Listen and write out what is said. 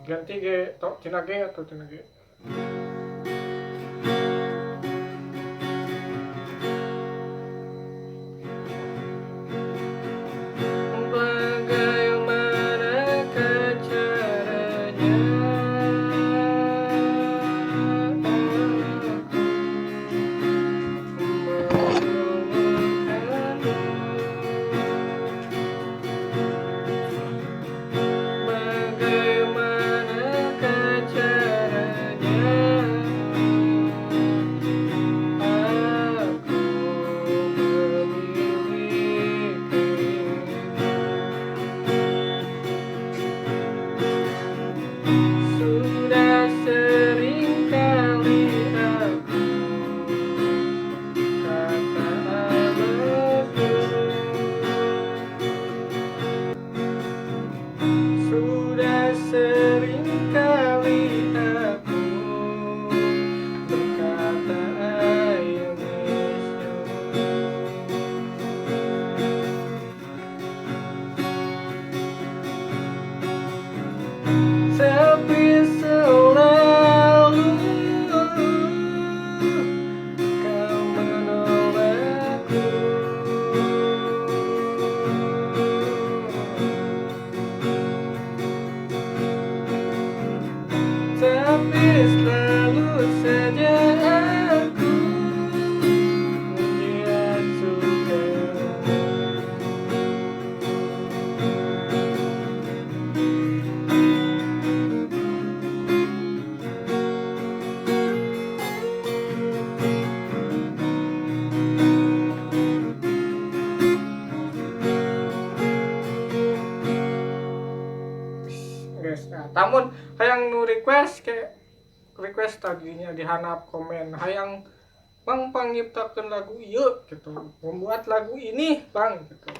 Ganti ge tok tina ge atau tina ge. Sudah sering kali aku kata begitu. Sudah sering kali aku berkata I miss you. Tapi selalu kau menolakku. Tapi selalu saja aku melihat suka. Guys, nah, tamun hayang nu request ke request tadinya di handap komen hayang Bang nyiptakeun lagu ieu gitu, membuat lagu ini Bang gitu.